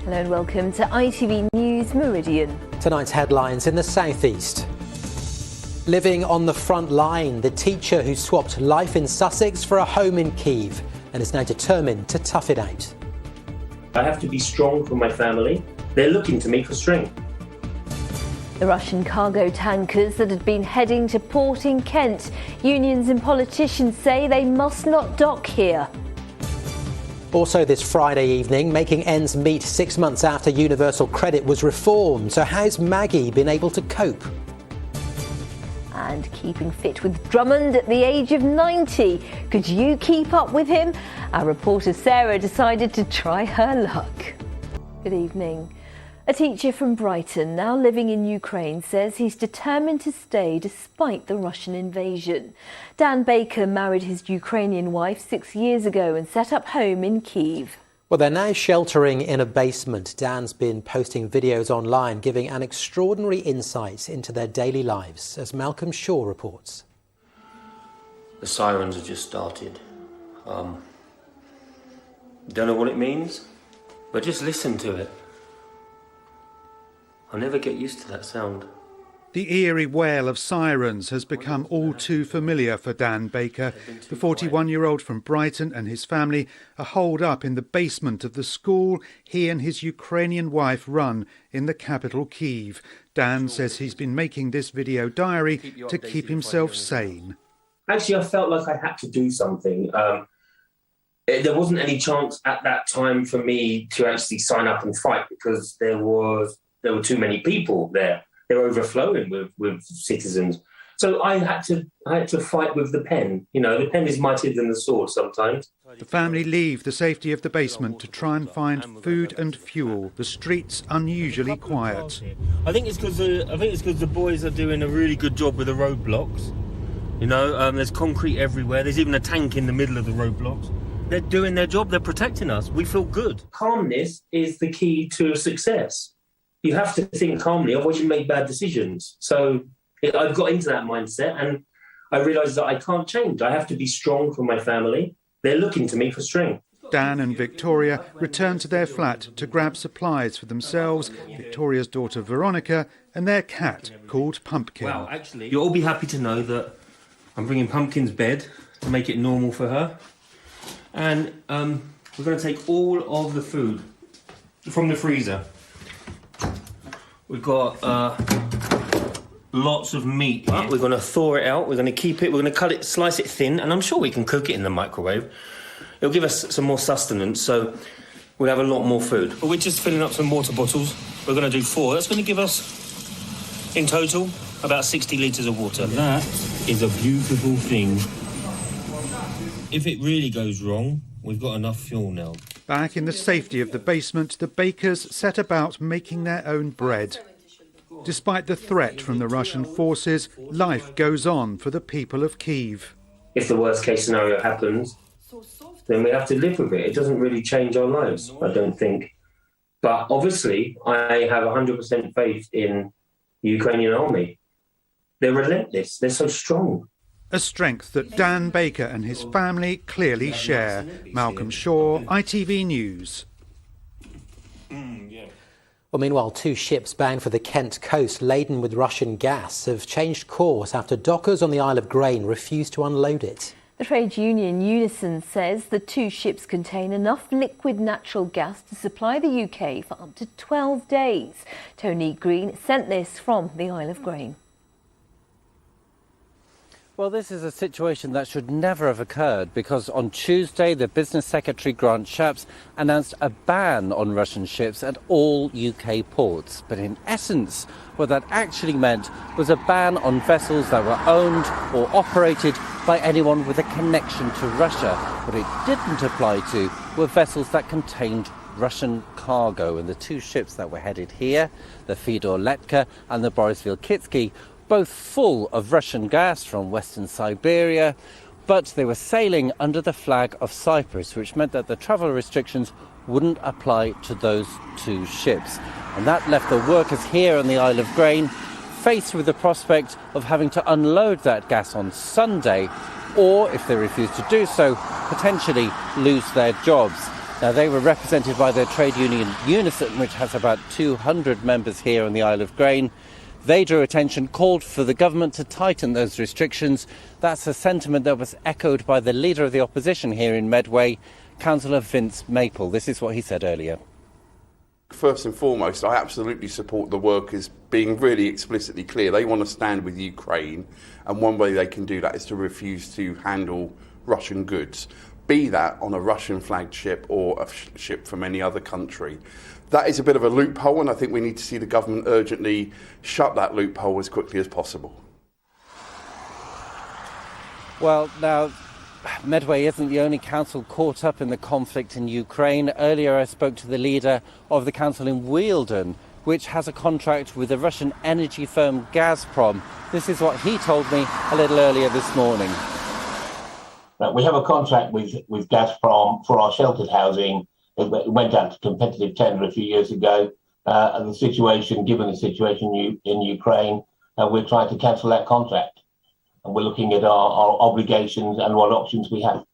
Hello and welcome to ITV News Meridian. Tonight's headlines in the southeast. Living on the front line, the teacher who swapped life in Sussex for a home in Kyiv and is now determined to tough it out. I have to be strong for my family. They're looking to me for strength. The Russian cargo tankers that had been heading to port in Kent. Unions and politicians say they must not dock here. Also this Friday evening, making ends meet 6 months after universal credit was reformed. So how's Maggie been able to cope? And keeping fit with Drummond at the age of 90. Could you keep up with him? Our reporter Sarah decided to try her luck. Good evening. A teacher from Brighton, now living in Ukraine, says he's determined to stay despite the Russian invasion. Dan Baker married his Ukrainian wife 6 years ago and set up home in Kyiv. Well, they're now sheltering in a basement. Dan's been posting videos online, giving an extraordinary insight into their daily lives, as Malcolm Shaw reports. The sirens have just started. Don't know what it means, but just listen to it. I'll never get used to that sound. The eerie wail of sirens has become all too familiar for Dan Baker. The 41-year-old from Brighton and his family are holed up in the basement of the school he and his Ukrainian wife run in the capital Kyiv. Dan says he's been making this video diary to keep himself sane. Actually, I felt like I had to do something. There wasn't any chance at that time for me to actually sign up and fight because there were too many people there. They were overflowing with citizens. So I had to fight with the pen. You know, the pen is mightier than the sword sometimes. The family leave the safety of the basement to try and find food and fuel. The streets unusually quiet. I think it's because the boys are doing a really good job with the roadblocks. You know, there's concrete everywhere. There's even a tank in the middle of the roadblocks. They're doing their job. They're protecting us. We feel good. Calmness is the key to success. You have to think calmly, otherwise you make bad decisions. So I've got into that mindset and I realised that I can't change. I have to be strong for my family. They're looking to me for strength. Dan and Victoria return to their flat to grab supplies for themselves, Victoria's daughter Veronica, and their cat called Pumpkin. Well, actually, you'll all be happy to know that I'm bringing Pumpkin's bed to make it normal for her. And we're going to take all of the food from the freezer. We've got lots of meat here. We're going to thaw it out. We're going to keep it. We're going to cut it, slice it thin, and I'm sure we can cook it in the microwave. It'll give us some more sustenance, so we'll have a lot more food. But we're just filling up some water bottles. We're going to do 4. That's going to give us, in total, about 60 litres of water. That is a beautiful thing. If it really goes wrong, we've got enough fuel now. Back in the safety of the basement, the bakers set about making their own bread. Despite the threat from the Russian forces, life goes on for the people of Kyiv. If the worst case scenario happens, then we have to live with it. It doesn't really change our lives, I don't think. But obviously, I have 100% faith in the Ukrainian army. They're relentless. They're so strong. A strength that Dan Baker and his family clearly share. Malcolm Shaw, ITV News. Well, meanwhile, 2 ships bound for the Kent coast laden with Russian gas have changed course after dockers on the Isle of Grain refused to unload it. The trade union Unison says the 2 ships contain enough liquid natural gas to supply the UK for up to 12 days. Tony Green sent this from the Isle of Grain. Well, this is a situation that should never have occurred because on Tuesday, the Business Secretary Grant Shapps announced a ban on Russian ships at all UK ports. But in essence, what that actually meant was a ban on vessels that were owned or operated by anyone with a connection to Russia. What it didn't apply to were vessels that contained Russian cargo. And the 2 ships that were headed here, the Fedor Letka and the Borisville Kitsky, both full of Russian gas from Western Siberia, but they were sailing under the flag of Cyprus, which meant that the travel restrictions wouldn't apply to those 2 ships. And that left the workers here on the Isle of Grain faced with the prospect of having to unload that gas on Sunday, or, if they refuse to do so, potentially lose their jobs. Now, they were represented by their trade union Unison, which has about 200 members here on the Isle of Grain. They drew attention, called for the government to tighten those restrictions. That's a sentiment that was echoed by the leader of the opposition here in Medway, Councillor Vince Maple. This is what he said earlier. First and foremost, I absolutely support the workers being really explicitly clear. They want to stand with Ukraine, and one way they can do that is to refuse to handle Russian goods, be that on a Russian flagged ship or a ship from any other country. That is a bit of a loophole, and I think we need to see the government urgently shut that loophole as quickly as possible. Well, now, Medway isn't the only council caught up in the conflict in Ukraine. Earlier I spoke to the leader of the council in Wealden, which has a contract with the Russian energy firm Gazprom. This is what he told me a little earlier this morning. We have a contract with Gazprom for our sheltered housing. It went out to competitive tender a few years ago. And given the situation in Ukraine, we're trying to cancel that contract. And we're looking at our obligations and what options we have.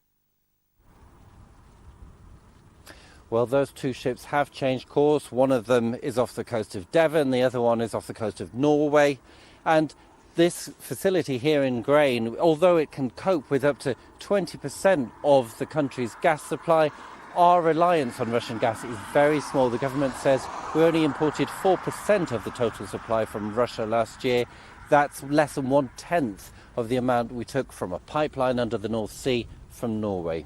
Well, those two ships have changed course. One of them is off the coast of Devon, the other one is off the coast of Norway. And this facility here in Grain, although it can cope with up to 20% of the country's gas supply, our reliance on Russian gas is very small. The government says we only imported 4% of the total supply from Russia last year. That's less than 1/10 of the amount we took from a pipeline under the North Sea from Norway.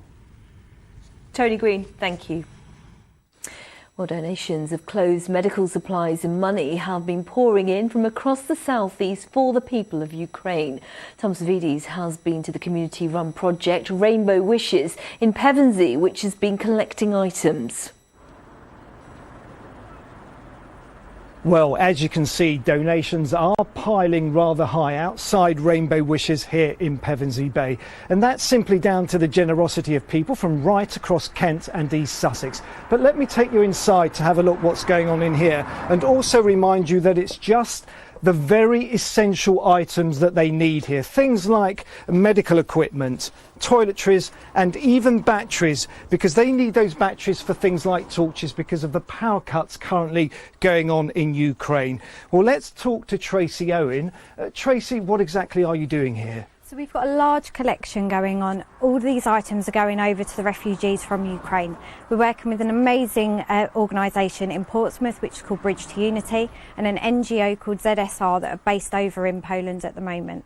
Tony Green, thank you. Well, donations of clothes, medical supplies and money have been pouring in from across the southeast for the people of Ukraine. Tom Savides has been to the community-run project Rainbow Wishes in Pevensey, which has been collecting items. Well, as you can see, donations are piling rather high outside Rainbow Wishes here in Pevensey Bay. And that's simply down to the generosity of people from right across Kent and East Sussex. But let me take you inside to have a look what's going on in here, and also remind you that it's just the very essential items that they need here. Things like medical equipment, toiletries and even batteries, because they need those batteries for things like torches because of the power cuts currently going on in Ukraine. Well, let's talk to Tracy Owen. Tracy, what exactly are you doing here? So we've got a large collection going on. All these items are going over to the refugees from Ukraine. We're working with an amazing organisation in Portsmouth, which is called Bridge to Unity, and an NGO called ZSR that are based over in Poland at the moment.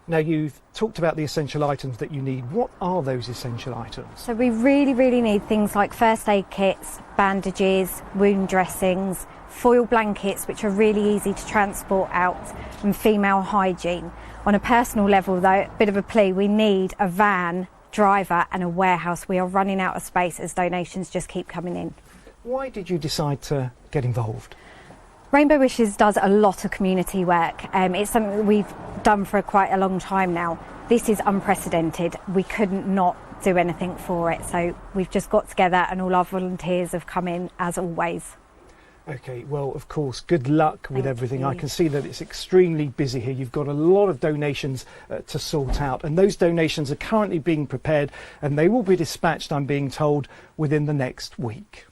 Now, you've talked about the essential items that you need. What are those essential items? So we really need things like first aid kits, bandages, wound dressings, foil blankets, which are really easy to transport out, and female hygiene. On a personal level, though, a bit of a plea, we need a van, driver and a warehouse. We are running out of space as donations just keep coming in. Why did you decide to get involved? Rainbow Wishes does a lot of community work. It's something that we've done for quite a long time now. This is unprecedented. We couldn't not do anything for it. So we've just got together and all our volunteers have come in as always. OK, well, of course, good luck with everything. Thank I you. can see that it's extremely busy here. You've got a lot of donations to sort out, and those donations are currently being prepared and they will be dispatched, I'm being told, within the next week.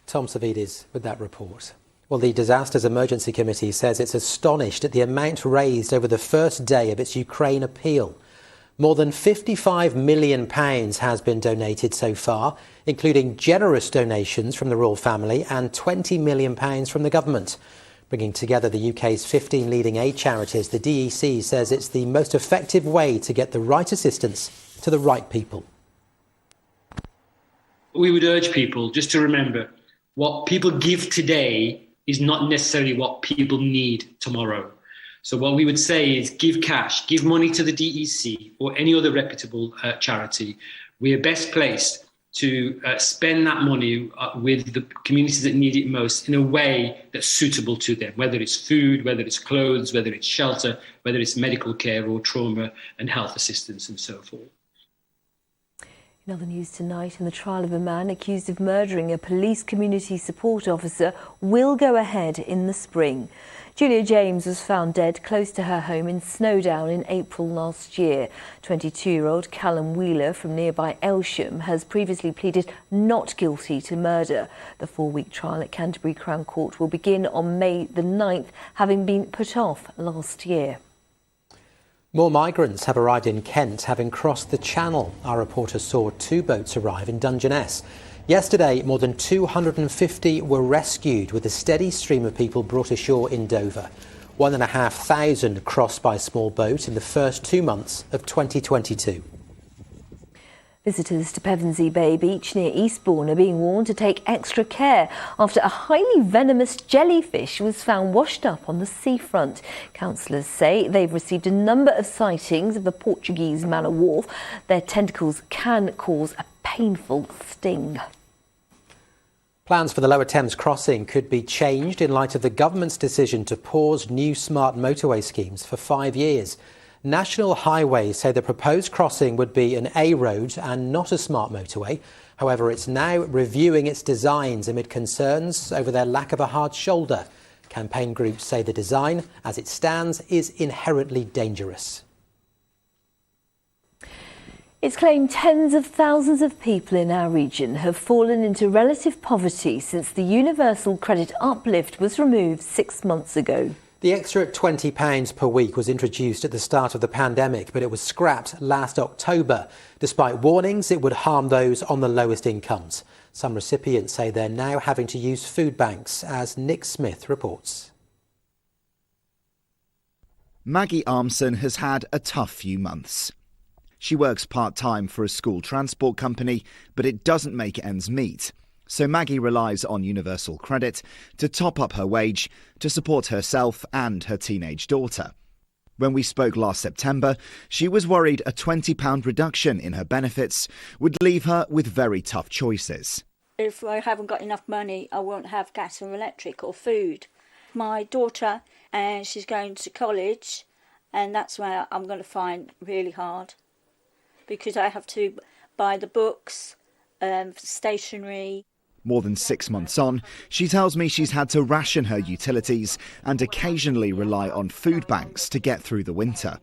Tom Savides with that report. Well, the Disasters Emergency Committee says it's astonished at the amount raised over the first day of its Ukraine appeal. More than £55 million has been donated so far, including generous donations from the royal family and £20 million from the government. Bringing together the UK's 15 leading aid charities, the DEC says it's the most effective way to get the right assistance to the right people. We would urge people just to remember what people give today is not necessarily what people need tomorrow. So what we would say is give cash, give money to the DEC or any other reputable charity. We are best placed to spend that money with the communities that need it most in a way that's suitable to them, whether it's food, whether it's clothes, whether it's shelter, whether it's medical care or trauma and health assistance and so forth. In other news tonight, in the trial of a man accused of murdering a police community support officer will go ahead in the spring. Julia James was found dead close to her home in Snowdown in April last year. 22-year-old Callum Wheeler from nearby Elsham has previously pleaded not guilty to murder. The 4-week trial at Canterbury Crown Court will begin on May the 9th, having been put off last year. More migrants have arrived in Kent, having crossed the Channel. Our reporter saw 2 boats arrive in Dungeness. Yesterday, more than 250 were rescued, with a steady stream of people brought ashore in Dover. 1,500 crossed by small boat in the first 2 months of 2022. Visitors to Pevensey Bay Beach near Eastbourne are being warned to take extra care after a highly venomous jellyfish was found washed up on the seafront. Councillors say they've received a number of sightings of the Portuguese man o' war. Their tentacles can cause a painful sting. Plans for the Lower Thames crossing could be changed in light of the government's decision to pause new smart motorway schemes for 5 years. National Highways say the proposed crossing would be an A road and not a smart motorway. However, it's now reviewing its designs amid concerns over their lack of a hard shoulder. Campaign groups say the design, as it stands, is inherently dangerous. It's claimed tens of thousands of people in our region have fallen into relative poverty since the universal credit uplift was removed 6 months ago. The extra £20 per week was introduced at the start of the pandemic, but it was scrapped last October, despite warnings it would harm those on the lowest incomes. Some recipients say they're now having to use food banks, as Nick Smith reports. Maggie Armson has had a tough few months. She works part-time for a school transport company, but it doesn't make ends meet. So Maggie relies on universal credit to top up her wage to support herself and her teenage daughter. When we spoke last September, she was worried a £20 reduction in her benefits would leave her with very tough choices. If I haven't got enough money, I won't have gas or electric or food. My daughter, and she's going to college, and that's where I'm going to find really hard, because I have to buy the books, stationery. More than 6 months on, she tells me she's had to ration her utilities and occasionally rely on food banks to get through the winter.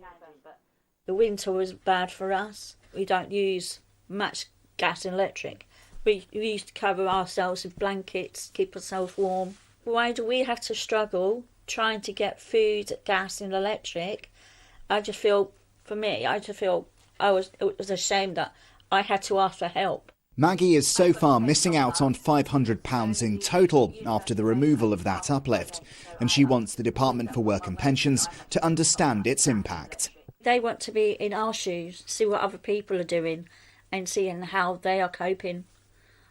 The winter was bad for us. We don't use much gas and electric. We used to cover ourselves with blankets, keep ourselves warm. Why do we have to struggle trying to get food, gas and electric? It was a shame that I had to ask for help. Maggie is so far missing out on £500 in total after the removal of that uplift, and she wants the Department for Work and Pensions to understand its impact. They want to be in our shoes, see what other people are doing and seeing how they are coping.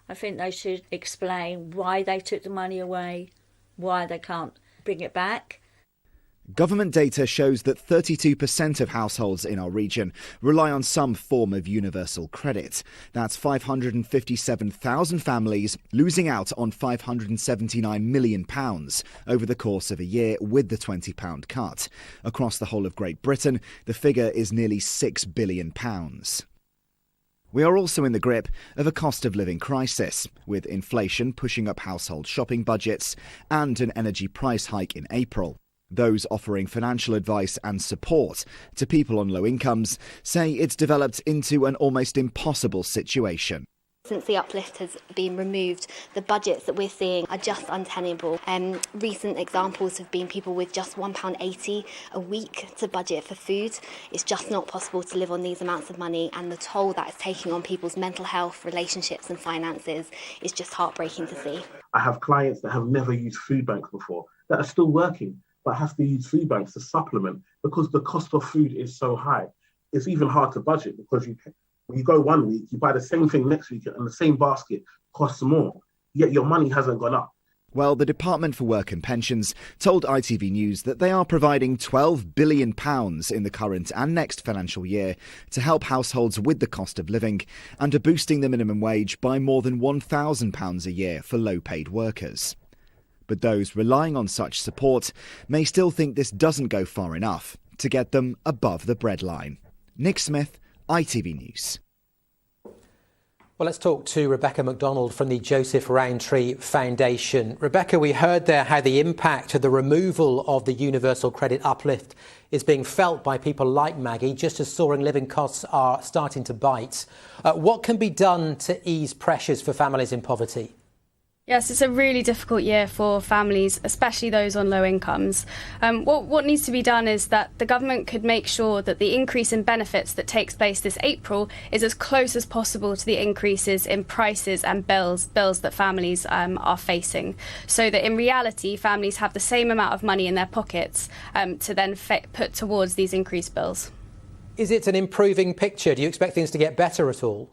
I think they should explain why they took the money away, why they can't bring it back. Government data shows that 32% of households in our region rely on some form of universal credit. That's 557,000 families losing out on £579 million over the course of a year with the £20 cut. Across the whole of Great Britain, the figure is nearly £6 billion. We are also in the grip of a cost of living crisis, with inflation pushing up household shopping budgets and an energy price hike in April. Those offering financial advice and support to people on low incomes say it's developed into an almost impossible situation. Since the uplift has been removed, the budgets that we're seeing are just untenable. Recent examples have been people with just £1.80 a week to budget for food. It's just not possible to live on these amounts of money, and the toll that it's taking on people's mental health, relationships and finances is just heartbreaking to see. I have clients that have never used food banks before that are still working, but have to use food banks to supplement because the cost of food is so high. It's even hard to budget because when you go 1 week, you buy the same thing next week and the same basket costs more, yet your money hasn't gone up. Well, the Department for Work and Pensions told ITV News that they are providing £12 billion in the current and next financial year to help households with the cost of living and are boosting the minimum wage by more than £1,000 a year for low-paid workers. But those relying on such support may still think this doesn't go far enough to get them above the breadline. Nick Smith, ITV News. Well, let's talk to Rebecca MacDonald from the Joseph Rowntree Foundation. Rebecca, we heard there how the impact of the removal of the universal credit uplift is being felt by people like Maggie, just as soaring living costs are starting to bite. What can be done to ease pressures for families in poverty? Yes, it's a really difficult year for families, especially those on low incomes. What needs to be done is that the government could make sure that the increase in benefits that takes place this April is as close as possible to the increases in prices and bills that families are facing, so that in reality families have the same amount of money in their pockets to then put towards these increased bills. Is it an improving picture? Do you expect things to get better at all?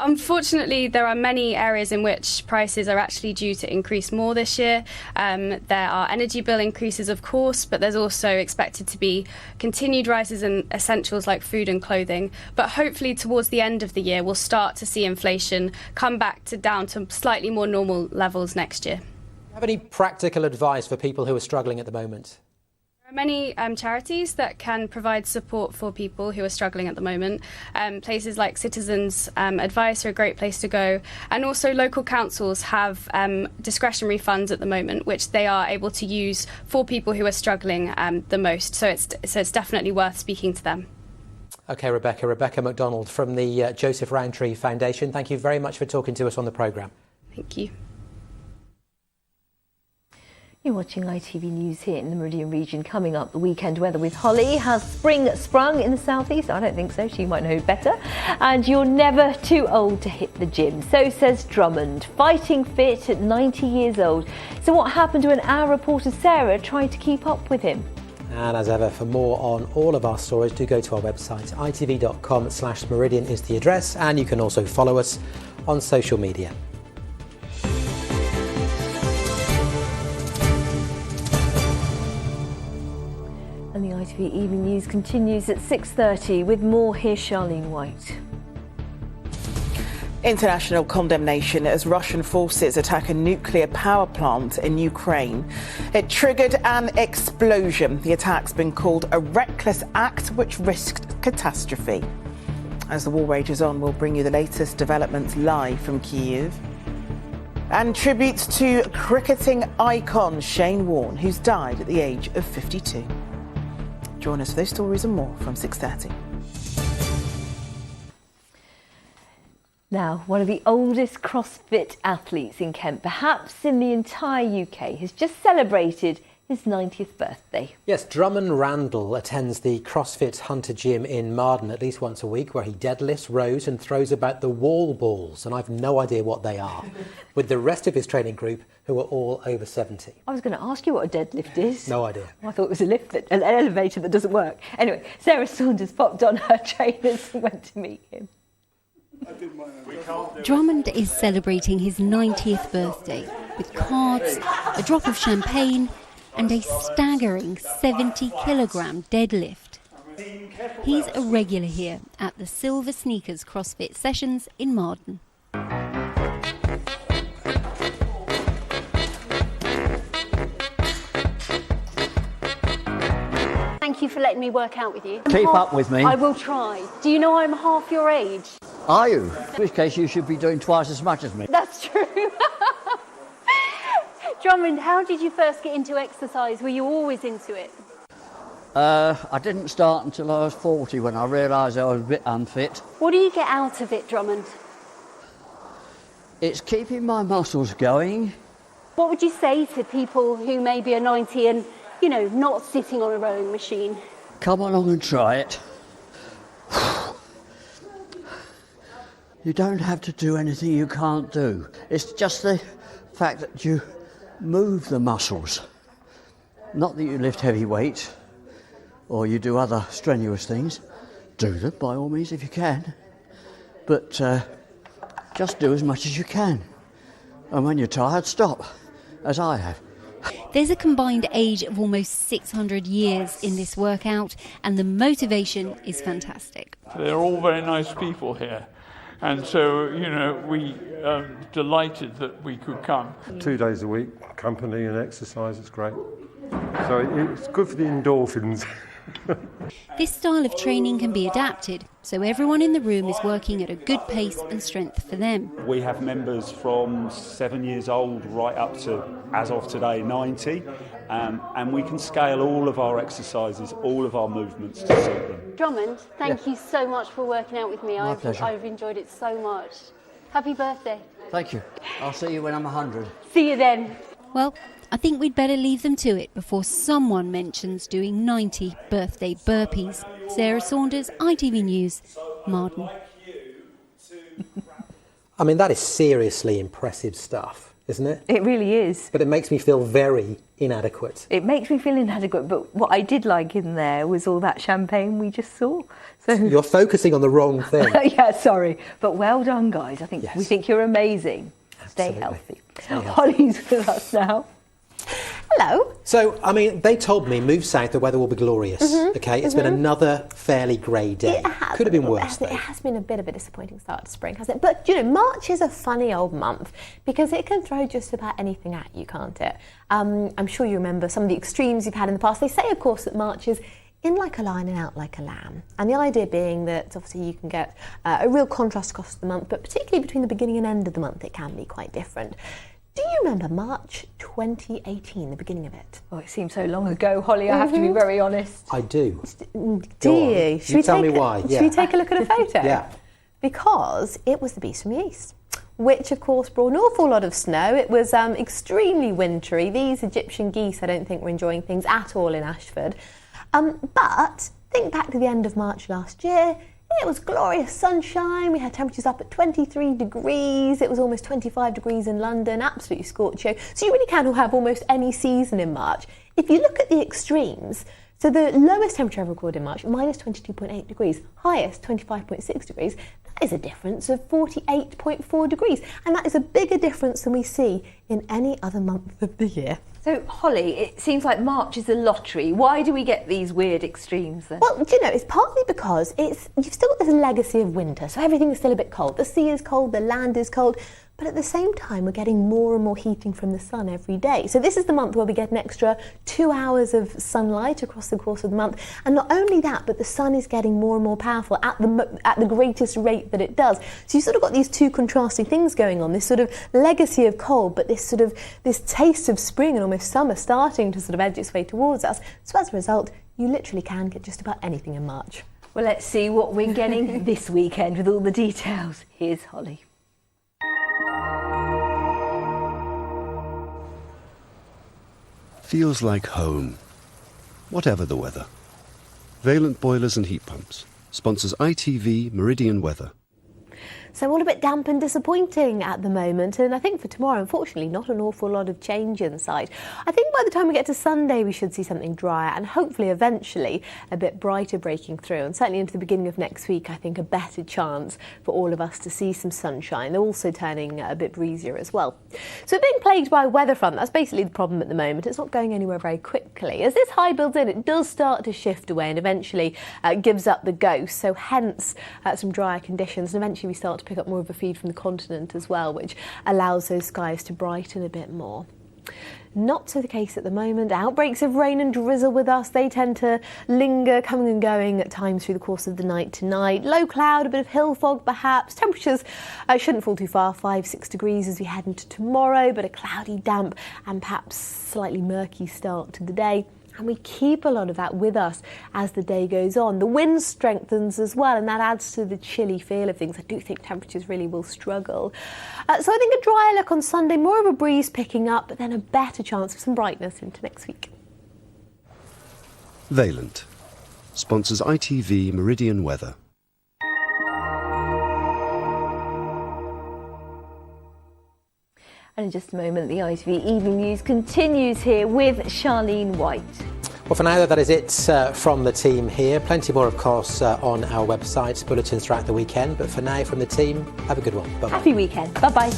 Unfortunately, there are many areas in which prices are actually due to increase more this year. There are energy bill increases, of course, but there's also expected to be continued rises in essentials like food and clothing. But hopefully towards the end of the year, we'll start to see inflation come back down to slightly more normal levels next year. Do you have any practical advice for people who are struggling at the moment? There are many charities that can provide support for people who are struggling at the moment. Places like Citizens Advice are a great place to go, and also local councils have discretionary funds at the moment which they are able to use for people who are struggling the most, so it's definitely worth speaking to them. OK, Rebecca MacDonald from the Joseph Rowntree Foundation, thank you very much for talking to us on the programme. Thank you. You're watching ITV News here in the Meridian region. Coming up, the weekend weather with Holly. Has spring sprung in the southeast? I don't think so. She might know better. And you're never too old to hit the gym. So says Drummond, fighting fit at 90 years old. So what happened when our reporter Sarah tried to keep up with him? And as ever, for more on all of our stories, do go to our website. itv.com/Meridian is the address. And you can also follow us on social media. And the ITV Evening News continues at 6:30 with more. Here's Charlene White. International condemnation as Russian forces attack a nuclear power plant in Ukraine. It triggered an explosion. The attack's been called a reckless act which risked catastrophe. As the war rages on, we'll bring you the latest developments live from Kyiv. And tribute to cricketing icon Shane Warne, who's died at the age of 52. Join us for those stories and more from 6:30. Now, one of the oldest CrossFit athletes in Kent, perhaps in the entire UK, has just celebrated his 90th birthday. Yes, Drummond Randall attends the CrossFit Hunter Gym in Marden at least once a week, where he deadlifts, rows and throws about the wall balls, and I've no idea what they are, with the rest of his training group who are all over 70. I was going to ask you what a deadlift is. No idea. I thought it was an elevator that doesn't work. Anyway, Sarah Saunders popped on her trainers and went to meet him. Drummond is celebrating his 90th birthday with cards, a drop of champagne and a staggering 70-kilogram deadlift. He's a regular here at the Silver Sneakers CrossFit sessions in Marden. Thank you for letting me work out with you. Keep up with me. I will try. Do you know I'm half your age? Are you? In which case you should be doing twice as much as me. That's true. Drummond, how did you first get into exercise? Were you always into it? I didn't start until I was 40 when I realised I was a bit unfit. What do you get out of it, Drummond? It's keeping my muscles going. What would you say to people who maybe are 90 and, you know, not sitting on a rowing machine? Come along and try it. You don't have to do anything you can't do. It's just the fact that you move the muscles. Not that you lift heavy weights or you do other strenuous things. Do them by all means if you can. But just do as much as you can. And when you're tired, stop, as I have. There's a combined age of almost 600 years in this workout, and the motivation is fantastic. They're all very nice people here. And so, you know, we are delighted that we could come. 2 days a week, company and exercise, it's great. So it's good for the endorphins. This style of training can be adapted, so everyone in the room is working at a good pace and strength for them. We have members from 7 years old right up to, as of today, 90, and we can scale all of our exercises, all of our movements to suit them. Drummond, thank you so much for working out with me. My pleasure. I've enjoyed it so much. Happy birthday. Thank you. I'll see you when I'm 100. See you then. Well, I think we'd better leave them to it before someone mentions doing 90 birthday burpees. Sarah Saunders, ITV News, Marden. I mean, that is seriously impressive stuff, isn't it? It really is. But it makes me feel very inadequate. It makes me feel inadequate, but what I did like in there was all that champagne we just saw. So You're focusing on the wrong thing. yeah, sorry. But well done, guys. I think we think you're amazing. Stay healthy. Holly's with us now. Hello. So, I mean, they told me move south, the weather will be glorious. Okay, it's been another fairly grey day. Could have been worse, though. It has been a bit of a disappointing start to spring, hasn't it? But, you know, March is a funny old month because it can throw just about anything at you, can't it? I'm sure you remember some of the extremes you've had in the past. They say, of course, that March is in like a lion and out like a lamb. And the idea being that obviously you can get a real contrast across the month, but particularly between the beginning and end of the month, it can be quite different. Do you remember March 2018, the beginning of it? Oh, it seems so long ago, Holly, I have to be very honest. I do. Do you? You tell me why. Should we take a look at a photo? Yeah. Because it was the beast from the east, which of course brought an awful lot of snow. It was extremely wintry. These Egyptian geese, I don't think, were enjoying things at all in Ashford. But think back to the end of March last year. It was glorious sunshine. We had temperatures up at 23 degrees. It was almost 25 degrees in London, absolutely scorching. So you really can have almost any season in March. If you look at the extremes, so the lowest temperature ever recorded in March, minus 22.8 degrees, highest 25.6 degrees, that is a difference of 48.4 degrees. And that is a bigger difference than we see in any other month of the year. So, Holly, it seems like March is a lottery. Why do we get these weird extremes then? Well, do you know, it's partly because you've still got this legacy of winter, so everything is still a bit cold. The sea is cold, the land is cold, but at the same time we're getting more and more heating from the sun every day. So this is the month where we get an extra 2 hours of sunlight across the course of the month. And not only that, but the sun is getting more and more powerful at the greatest rate that it does. So you've sort of got these two contrasting things going on, this sort of legacy of cold, but this taste of spring and almost summer starting to sort of edge its way towards us. So as a result, you literally can get just about anything in March. Well, let's see what we're getting this weekend with all the details. Here's Holly. Feels like home, whatever the weather. Valent Boilers and Heat Pumps sponsors ITV Meridian Weather. So all a bit damp and disappointing at the moment, and I think for tomorrow, unfortunately, not an awful lot of change in sight. I think by the time we get to Sunday, we should see something drier and hopefully eventually a bit brighter breaking through, and certainly into the beginning of next week, I think a better chance for all of us to see some sunshine. They're also turning a bit breezier as well. So we're being plagued by a weather front. That's basically the problem at the moment. It's not going anywhere very quickly. As this high builds in, it does start to shift away and eventually gives up the ghost. So hence some drier conditions, and eventually we start to pick up more of a feed from the continent as well, which allows those skies to brighten a bit more. Not so the case at the moment. Outbreaks of rain and drizzle with us. They tend to linger, coming and going at times through the course of the night tonight. Low cloud, a bit of hill fog perhaps. Temperatures shouldn't fall too far, 5-6 degrees as we head into tomorrow, but a cloudy, damp and perhaps slightly murky start to the day. And we keep a lot of that with us as the day goes on. The wind strengthens as well, and that adds to the chilly feel of things. I do think temperatures really will struggle. So I think a drier look on Sunday, more of a breeze picking up, but then a better chance of some brightness into next week. Valent sponsors ITV Meridian Weather. And in just a moment, the ITV Evening News continues here with Charlene White. Well, for now, that is it from the team here. Plenty more, of course, on our website, bulletins throughout the weekend. But for now, from the team, have a good one. Bye-bye. Happy weekend. Bye-bye.